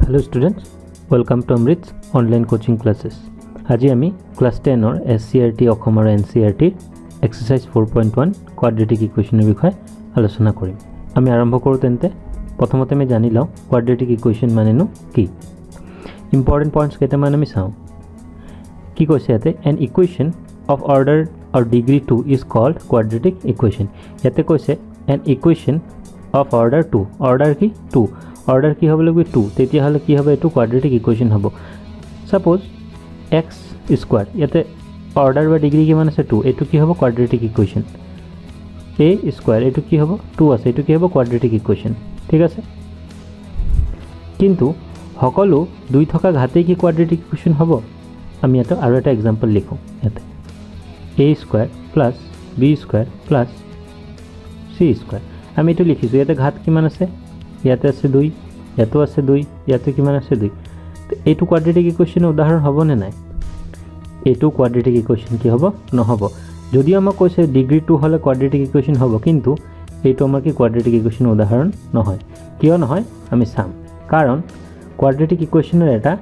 Hello students, welcome to Amrit online coaching classes. आज आमी class 10 और SCRT অসম और NCERT एक्सारसाइज 4.1 কোয়াড্রেটিক ইকুৱেশ্যনৰ বিষয়ে আলোচনা কৰিম। আমি আৰম্ভ কৰোঁ তেন্তে প্ৰথমতে আমি জানি লওঁ কোয়াড্ৰেটিক ইকুৱেশ্যন মানেনো কি। ইম্পৰ্টেণ্ট পইণ্টছ কেইটামান আমি চাওঁ। কি কৈছে ইয়াতে an equation of order or degree 2 is called quadratic equation. ইয়াতে কৈছে an equation of order 2, order কি 2, অৰ্ডাৰ কি হ'ব লাগিব 2, তেতিয়াহ'লে কি হ'ব এইটো কোয়াড্রেটিক ইকুৱেশ্যন হ'ব। সাপোজ এক্স স্কোয়াৰ, ইয়াতে অৰ্ডাৰ বা ডিগ্ৰী কিমান আছে 2, এইটো কি হ'ব কোয়াড্ৰেটিক ইকুৱেশ্যন। এ স্কোয়াৰ এইটো কি হ'ব 2 আছে, এইটো কি হ'ব কোয়াড্রেটিক ইকুৱেশ্যন। ঠিক আছে, কিন্তু সকলো 2 থকা ঘাতেই কি কোয়াড্ৰেটিক ইকুৱেশ্যন হ'ব। আমি ইয়াতে আৰু এটা এক্সাম্পল লিখোঁ। ইয়াতে a square plus b square plus c square আমি এইটো লিখিছোঁ। ইয়াতে ঘাত কিমান আছে, ইয়াতে আছে 2, ইয়াতো আছে 2, ইয়াতে কিমান আছে 2। তো এইটো কোয়াড্রেটিক ইকুৱেশ্যনৰ উদাহৰণ হ'বনে নাই? এইটো কোয়াড্ৰেটিক ইকুৱেশ্যন কি হ'ব, নহ'ব। যদিও আমাক কৈছে ডিগ্ৰী 2 হ'লে কোয়াড্ৰেটিক ইকুৱেশ্যন হ'ব, কিন্তু এইটো আমাৰ কি কোয়াড্ৰেটিক ইকুৱেশ্যনৰ উদাহৰণ নহয়। কিয় নহয় আমি চাম। কাৰণ কোয়াড্ৰেটিক ইকুৱেশ্যনৰ এটা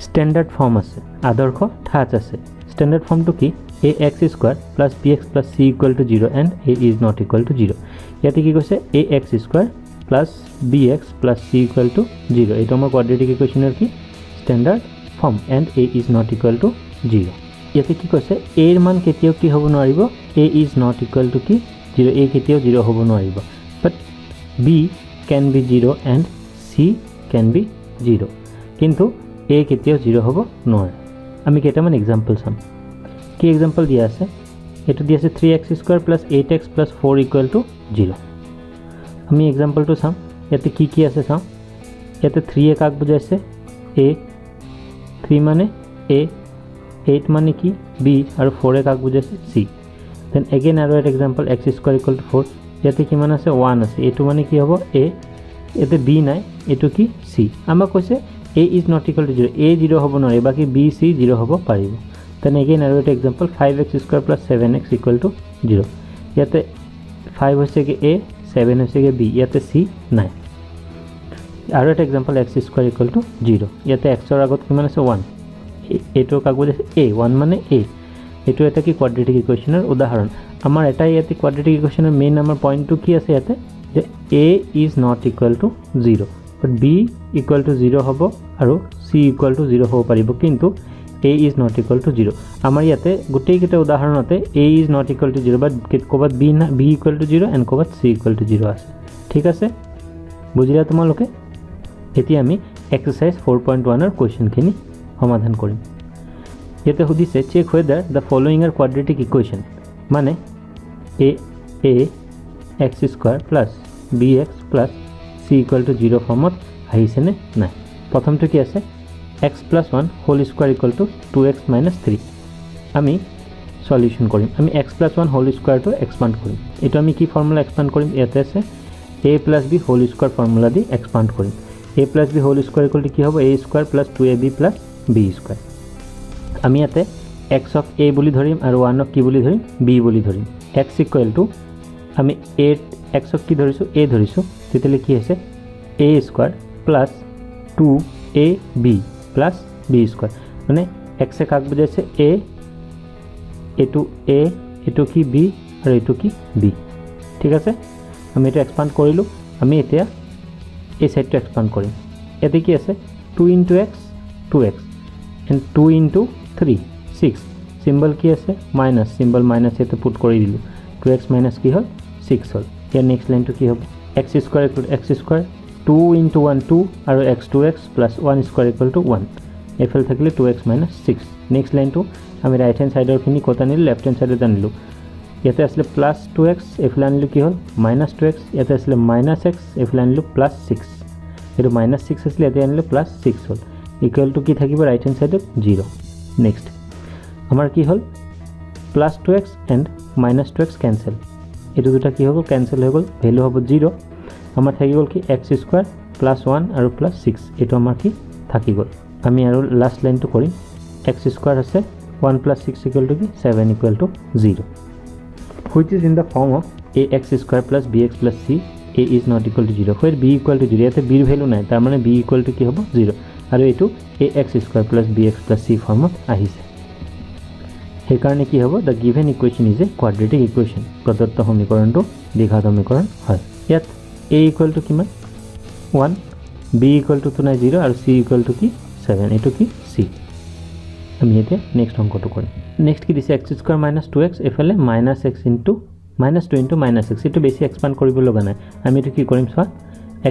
ষ্টেণ্ডাৰ্ড ফৰ্ম আছে, আদৰ্শ ঠাঁচ আছে। ষ্টেণ্ডাৰ্ড ফৰ্মটো কি a x square plus b x plus c equal to 0 and a is not equal to 0। ইয়াতে কি কৈছে a x square plus b x plus c equal to 0। এইটো আমাৰ কোয়াড্ৰেটিক ইকুৱেশ্যনৰ কি standard form and a is not equal to 0। ইয়াতে কি কৈছে এৰ মান কেতিয়াও কি হ'ব নোৱাৰিব, a is not equal to কি 0, এ কেতিয়াও 0 হ'ব নোৱাৰিব। But b can be 0 and c can be 0, কিন্তু এ কেতিয়াও 0 হ'ব নোৱাৰে। আমি কেইটামান এক্সাম্পল চাম। কি এক্সাম্পল দিয়া আছে, এইটো দিয়া আছে 3x square plus 8x plus 4 equal to 0। আমি এক্সাম্পলটো চাম। ইয়াতে কি কি আছে চাওঁ। ইয়াতে 3 কাক বুজাইছে এ, 3 মানে এ, 8 মানে কি বি, আৰু 4 কাক বুজাইছে চি। দেন এগেইন আৰু এটা example x square equal to 4। ইয়াতে কিমান আছে 1 আছে, এইটো মানে কি হ'ব এ, ইয়াতে বি নাই, এইটো কি চি। আমাক কৈছে এ ইজ নট ইকুৱেল টু 0, এ 0 হ'ব নোৱাৰে, বাকী বি চি 0 হ'ব পাৰিব। দেন এগেইন আৰু এটা example 5x square plus 7x equal to 0। ইয়াতে 5 হৈছে কি এ, 7 হৈছে কি বি, ইয়াতে চি নাই। আৰু এটা example x square equal to 0। ইয়াতে এক্সৰ আগত কিমান আছে 1, এইটো কাক বুজাইছে এ, 1 মানে এ। এইটো এটা কি কোয়াড্রেটিক ইকুৱেশ্যনৰ উদাহৰণ। আমাৰ এটাই ইয়াতে কোয়াড্ৰেটিক ইকুৱেশ্যনৰ মেইন আমাৰ পইণ্টটো কি আছে ইয়াতে, যে a is not equal to 0, but b equal to 0 হ'ব আৰু চি ইকুৱেল টু 0 হ'ব পাৰিব, কিন্তু এ ইজ নট ইকুৱেল টু 0। আমাৰ ইয়াতে গোটেইকেইটা উদাহৰণতে এ ইজ নট ইকুৱেল টু 0, বাট ক'ৰবাত বি ইকুৱেল টু 0 এণ্ড ক'ৰবাত চি ইকুৱেল টু 0 আছে। ঠিক আছে, বুজিলা তোমালোকে? এতিয়া আমি এক্সাৰচাইজ 4.1ৰ কুৱেশ্যনখিনি সমাধান কৰিম। ইয়াতে সুধিছে check whether the following are quadratic equation, মানে a x square plus b x plus c equal to 0 ফৰ্মত আহিছেনে নাই। প্ৰথমটো কি আছে x plus 1 whole square equal to 2x minus 3। আমি সলিউশ্যন কৰিম। আমি এক্স প্লাছ 1 হোল স্কোৱাৰটো এক্সপাণ্ড কৰিম। এইটো আমি কি ফৰ্মুলা এক্সপাণ্ড কৰিম, ইয়াতে আছে a plus b whole square formula দি এক্সপাণ্ড কৰিম। A plus b whole square equal to কি হ'ব a square plus 2ab plus b square. আমি ইয়াতে এক্সক এ বুলি ধৰিম আৰু 1ক কি বুলি ধৰিম, বি বুলি ধৰিম। এক্স ইকুৱেল টু আমি এক্সক কি ধৰিছোঁ এ ধৰিছোঁ, তেতিয়াহ'লে কি হৈছে a square plus 2ab plus b square. মানে এক্সে কাক বুজাইছে এ, এইটো এ, এইটো কি বি আৰু এইটো কি বি। ঠিক আছে, আমি এইটো এক্সপাণ্ড কৰিলোঁ। আমি এতিয়া এই ছাইডটো এক্সপাণ্ড কৰিম। ইয়াতে কি আছে 2 into x 2x and 2 into 3 6। Symbol কি আছে মাইনাছ, চিম্বল মাইনাছ ইয়াতে পুট কৰি দিলোঁ। 2x মাইনাছ কি হ'ল 6 হ'ল। ইয়াৰ নেক্সট লাইনটো কি হ'ব x square equal two x square 2 into 1 2 আৰু x 2x plus 1 square equal two 1। এইফালে থাকিলে 2x মাইনাছ 6। নেক্সট লাইনটো আমি ৰাইট হেণ্ড ছাইডৰখিনি ক'ত আনিলোঁ, লেফ্ট হেণ্ড ছাইডত আনিলোঁ। ইয়াতে আছিলে প্লাছ 2x, এইফালে আনিলোঁ কি হ'ল মাইনাছ 2x। ইয়াতে আছিলে মাইনাছ x, এইফালে আনিলোঁ প্লাছ 6। এইটো মাইনাছ 6 আছিলে, ইয়াতে আনিলোঁ প্লাছ 6 হ'ল। ইকুৱেল টু কি থাকিব ৰাইট হেণ্ড ছাইডত 0। নেক্সট আমাৰ কি হ'ল plus 2x and minus 2x cancel, এইটো দুটা কি হ'ব কেঞ্চেল হৈ গ'ল, ভেলু হ'ব 0। আমাৰ থাকি গ'ল কি এক্স স্কোৱাৰ প্লাছ 1 আৰু প্লাছ 6, এইটো আমাৰ কি থাকি গ'ল। আমি আৰু লাষ্ট লাইনটো কৰিম। এক্স স্কোৱাৰ আছে 1 প্লাছ 6 ইকুৱেল টু কি 7 equal to 0, which is in the form of a x square plus b x plus c a is not equal to 0 where b equal to 0 ইয়াতে b ৰ value নাই তাৰ মানে b equal to কি হ'ব 0 আৰু এটো ax square plus bx plus c ফৰ্মত আহিছে সেইকাৰণে কি হ'ব the given equation is a quadratic equation প্ৰদত্ত সমীকৰণটো দ্বিঘাত সমীকৰণ হয় ইয়াত a equal to কিমান 1 b equal to নাই 0 আৰু c equal to কি 7 এটো কি c আমি এতিয়া নেক্সট অংকটো কৰিম নেক্সট কি দিছে x square minus 2x এফালে minus x into minus 2 into minus x এটো বেছি এক্সপান্ড কৰিব লগা নাই আমি এটো কি কৰিম চোৱা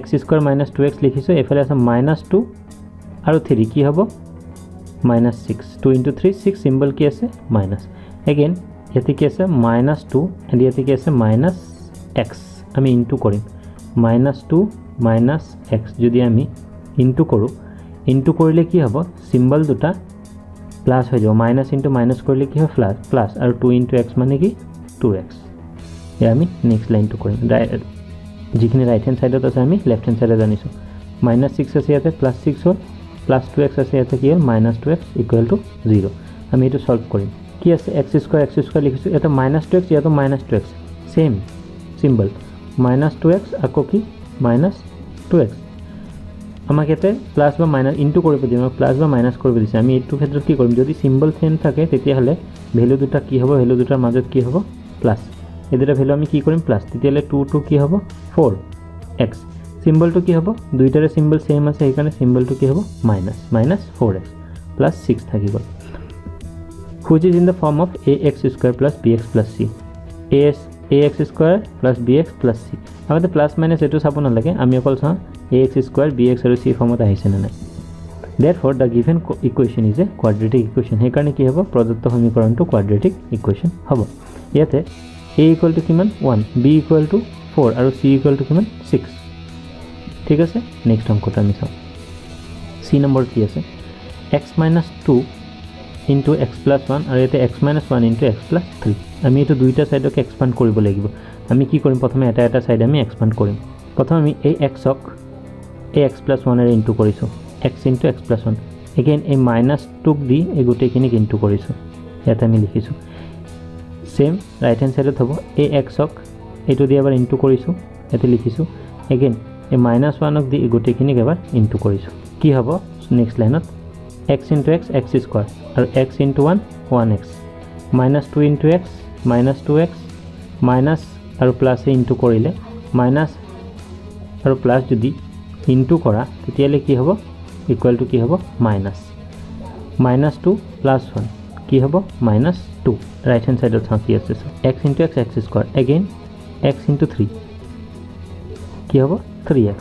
x square minus 2x লিখিছো এফালে আছে minus 2 আৰু 3 কি হ'ব minus 6 2 into 3 6 symbol কি আছে minus again ইয়াতে কি আছে minus 2 and ইয়াতে কি আছে minus x আমি into কৰিম minus 2 minus x যদি আমি into কৰো into কৰিলে কি হ'ব symbol দুটা প্লাস হৈ যাব মাইনাস ইনটু মাইনাস কৰিলে কি হয় প্লাস প্লাস আৰু 2 ইনটু x মানে কি 2x ইয়া আমি নেক্সট লাইনটো কৰিম যিখিনি ৰাইট হ্যান্ড সাইডত আছে আমি লেফট হ্যান্ড সাইডে জানিছো -6 আছে ইয়াতে +6 হ'ল +2x আছে ইয়াতে কি হ'ল -2x = 0 আমি এটো সলভ কৰিম কি আছে x স্কয়ার লিখিছো এটা -2x ইয়াতো -2x সেম সিম্বল -2x আকৌ কি -2x আমাক এতে প্লাস বা মাইনাস ইনটু কৰিব দিম প্লাস বা মাইনাস কৰিব দিছে আমি এইটো ক্ষেত্ৰত কি কৰিম যদি সিম্বল সেম থাকে তেতিয়া হলে ভ্যালু দুটা কি হ'ব ভ্যালু দুটাৰ মাজত কি হ'ব প্লাস এই দুটা ভ্যালু আমি কি কৰিম প্লাস তেতিয়া হলে 2 2 কি হ'ব 4x সিম্বলটো কি হ'ব দুইটাৰে সিম্বল সেম আছে সেইকাৰণে সিম্বলটো কি হ'ব মাইনাস 4x প্লাস 6 থাকি গল which is in the form of ax square plus bx plus c ax square plus bx plus c আমাদের প্লাস মাইনাস এটো চাব নালাগে আমি অকল চাও ax square bx আৰু c ফৰ্মত আহিছে না নাই therefore the given equation is a quadratic equation হে কাৰণে কি হ'ব প্ৰদত্ত সমীকৰণটো quadratic equation হ'ব ইয়াতে a equal to কিমান 1 b equal to 4 আৰু c equal to কিমান 6 ঠিক আছে নেক্সট অংকটো আমি চাও c নম্বৰ কি আছে x - 2 into x plus 1 আৰু এতে x minus 1 into x plus 3 আমি এটো দুইটা সাইডকে এক্সপান্ড কৰিব লাগিব আমি কি কৰিম প্ৰথমে এটা সাইড আমি এক্সপান্ড কৰিম প্ৰথম আমি এই x ক এই x plus 1 এৰ ইনটু কৰিছো x into x plus 1 again এই minus 2 ক দি এই গোটেইখিনি ইনটু কৰিছো এটা আমি লিখিছো সেম ৰাইট হ্যান্ড সাইডত হ'ব এই x ক এটো দি এবাৰ ইনটু কৰিছো এতে লিখিছো again এই minus 1 ক দি এই গোটেইখিনি এবাৰ ইনটু কৰিছো কি হ'ব নেক্সট লাইনত x into x x square और x into 1 1x minus 2 into x minus 2x minus और plus into करिले minus और plus যদি into करा তেতিয়ালে কি হ'ব ইকুয়াল টু কি হ'ব minus 2 plus 1 কি হ'ব -2 রাইট হ্যান্ড সাইডত থাকি আছে x into x x square again x into 3 কি হ'ব 3x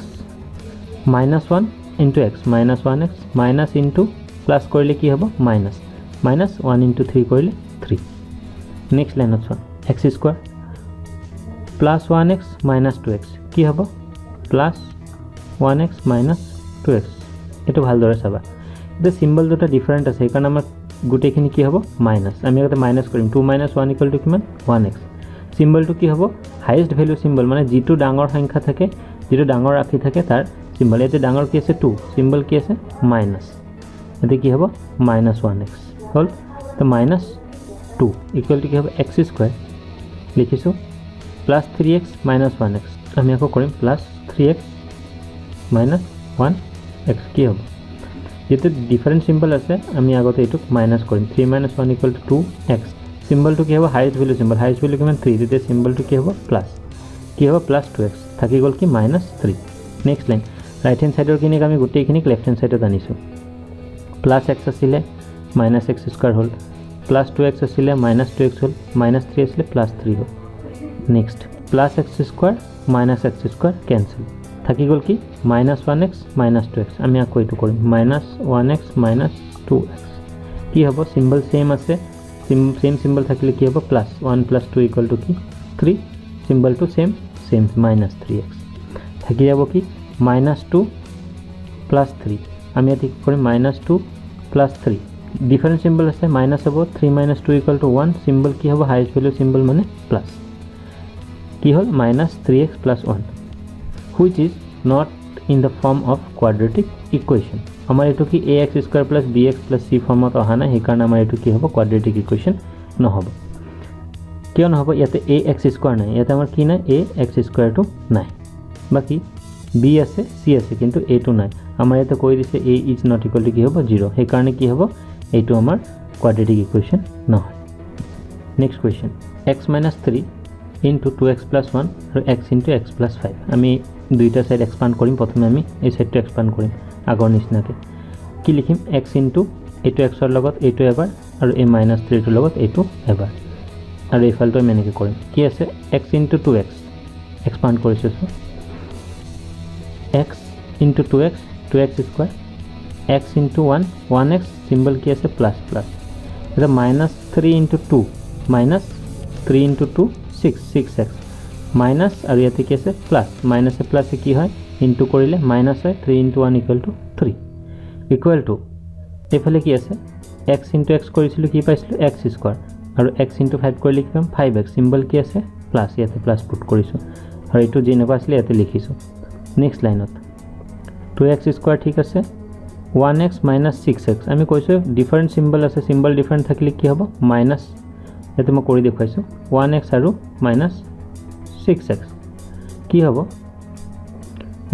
minus 1 into x minus 1x minus into plus কৰিলে কি হ'ব minus 1 into 3 কৰিলে 3 নেক্সট লাইনত চোৱা x square plus 1x minus 2x কি হ'ব plus 1x minus 2x এটো ভালদৰে চাবা এটা সিম্বল দুটা ডিফাৰেন্ট আছে কাৰণ আমাৰ গুটেখিনি কি হ'ব মাইনাস আমি আগতে মাইনাস কৰিম 2 minus 1 equal to কিমান 1x সিম্বলটো কি হ'ব হাইয়েস্ট ভ্যালু সিম্বল মানে যেটো ডাঙৰ সংখ্যা থাকে যেটো ডাঙৰ ৰাখি থাকে তাৰ সিম্বল এতে ডাঙৰ কি আছে 2 সিম্বল কি আছে মাইনাস এতে কি হ'ব -1x হল তো -2 ইকুয়াল টু কি হ'ব x স্কয়ার লিখিছো +3x - 1x আমি আকৌ কৰিম +3x - 1x কি হ'ব যেতে ডিফাৰেন্ট সিম্বল আছে আমি আগতে এটুক মাইনাস কৰিম 3 - 1 = 2x সিম্বলটো কি হ'ব highest value symbol highest value কিমান 3 যেতে সিম্বলটো কি হ'ব প্লাস কি হ'ব +2x থাকি গল কি -3 নেক্সট লাইন রাইট হ্যান্ড সাইডৰ কিনিক আমি গোটেইখিনিক লেফট হ্যান্ড সাইডত আনিছো plus x আছিলে -x স্কয়ার হল plus 2x আছিলে -2x হল -3 আছিলে +3 হল next plus x square -x square cancel থাকি গল কি -1x -2x আমি আকৌ এটো কৰিম -1x -2x কি হ'ব সিম্বল সেম আছে সেম সিম্বল থাকিলে কি হ'ব +1 + 2 = কি 3 সিম্বলটো সেম -3x থাকি যাব কি -2 + 3 আমি এটি কৰিম -2 + 3 ডিফারেন্ট সিম্বল আছে মাইনাস হ'ব 3 - 2 = 1 সিম্বল কি হ'ব হাইয়েস্ট ভ্যালু সিম্বল মানে প্লাস কি হল -3x + 1 which is not in the form of quadratic equation আমাৰ এটো কি ax square + bx + c ফৰ্মত অহা নাই সেই কাৰণে আমাৰ এটো কি হ'ব quadratic equation নহব কিয় নহব ইয়াতে ax square নাই ইয়াতে আমাৰ কি নাই ax square টো নাই বাকি বি আছে সি আছে কিন্তু এইটো নাই আমাৰ ইয়াতে কৈ দিছে এ ইজ নট ইকুৱেল টু কি হ'ব 0 সেইকাৰণে কি হ'ব এইটো আমাৰ কোৱাড্ৰেটিক ইকুৱেশ্যন নহয় next question x - 3 into 2x + 1 আৰু x into x + 5 আমি দুইটা সাইড এক্সপান্ড কৰিম প্ৰথমে আমি এই সাইডটো এক্সপান্ড কৰিম আগৰ নিচিনাকৈ কি লিখিম x into এইটো x ৰ লগত এইটো এবাৰ আৰু এই -3 টোৰ লগত এইটো এবাৰ আৰু এইফালটো আমি এনেকৈ কৰিম কি আছে x into 2x এক্সপান্ড কৰিছোঁ x into 2x 2x square x into 1 1x symbol কি আছে প্লাস প্লাস এটা -3 into 2 -3 into 2 6 6x মাইনাস আৰু ইয়াতে কি আছে প্লাস মাইনাসে প্লাসে কি হয় ইনটু কৰিলে মাইনাস হয় 3 into 1 equal to 3 equal to এফালে কি আছে x into x কৰিছিলো কি পাইছিলো x square আৰু x into 5 কৰিলে কি পাম 5x সিম্বল কি আছে প্লাস ইয়াতে প্লাস পুট কৰিছো আৰু এটো যেনেকুৱা আছিল ইয়াতে লিখিছো নেক্সট লাইনত 2x square ঠিক আছে 1x - 6x আমি কৈছো ডিফারেন্ট সিম্বল আছে সিম্বল ডিফারেন্ট থাকিলে কি হ'ব মাইনাস এতে মই কৰি দেখাইছো 1x আৰু -6x কি হ'ব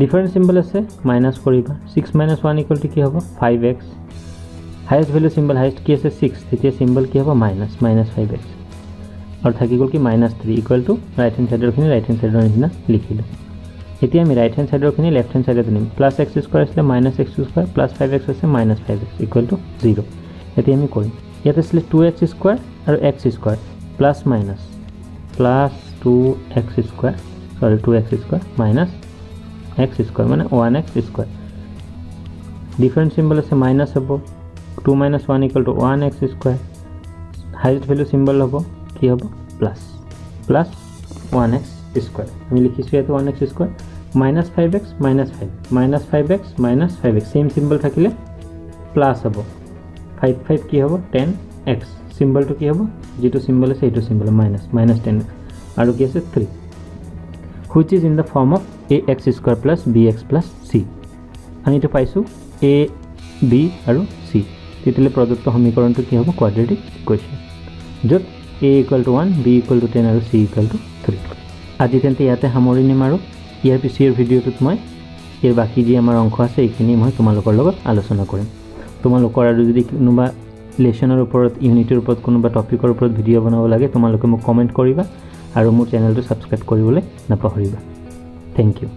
ডিফাৰেন্ট সিম্বল আছে মাইনাস কৰিবা 6 - 1 equal to কি হ'ব 5x highest value symbol highest কি আছে 6 তেতিয়া সিম্বল কি হ'ব -5x আৰু থাকি গ'ল কি -3 equal to ৰাইট হ্যান্ড সাইডৰ খিনি ৰাইট হ্যান্ড সাইডৰ নিচিনা লিখিলো এতিয়া আমি ৰাইট হ্যান্ড সাইডৰ খিনি লেফট হ্যান্ড সাইডত নিম +x স্কয়াৰ আছে -x স্কয়াৰ +5x আছে -5x equal to 0 এতিয়া আমি কৰিম ইয়াতে আছে 2x স্কয়াৰ আৰু x square plus minus +2x square সৰি 2x স্কয়াৰ - x স্কয়াৰ মানে 1x স্কয়াৰ ডিফারেন্ট সিম্বল আছে মাইনাস হ'ব 2 - 1 equal to 1x square highest value symbol হ'ব কি হ'ব প্লাস 1x স্কয়াৰ আমি লিখিছো ইয়াতে 1x square -5x - 5 -5x - 5x same symbol থাকিলে প্লাস হ'ব 5 কি হ'ব 10x সিম্বলটো কি হ'ব যেটো সিম্বল আছে এইটো সিম্বল -10x আৰু কি আছে 3 which is in the form of ax square plus bx plus c আমি এটা পাইছো a b আৰু c তেতিয়ালে প্ৰদত্ত সমীকৰণটো কি হ'ব কোৱাড্ৰেটিক ইকুৱেশ্যন য'ত a = 1 b = 10 আৰু c = 3 আজি তেন্তে ইয়াতে সামৰি নিম আৰু ইয়াৰ পিছৰ ভিডিঅ'টোত মই ইয়াৰ বাকি যি আমাৰ অংশ আছে এইখিনি মই তোমালোকৰ লগত আলোচনা কৰিম তোমালোকৰ আৰু যদি কোনোবা লেসনৰ ওপৰত ইউনিটিৰ ওপৰত কোনোবা টপিকৰ ওপৰত ভিডিঅ' বনাব লাগে তোমালোকে মোক কমেন্ট কৰিবা আৰু মোৰ চেনেলটো সাবস্ক্ৰাইব কৰিবলৈ নাপাহৰিবা থ্যাংক ইউ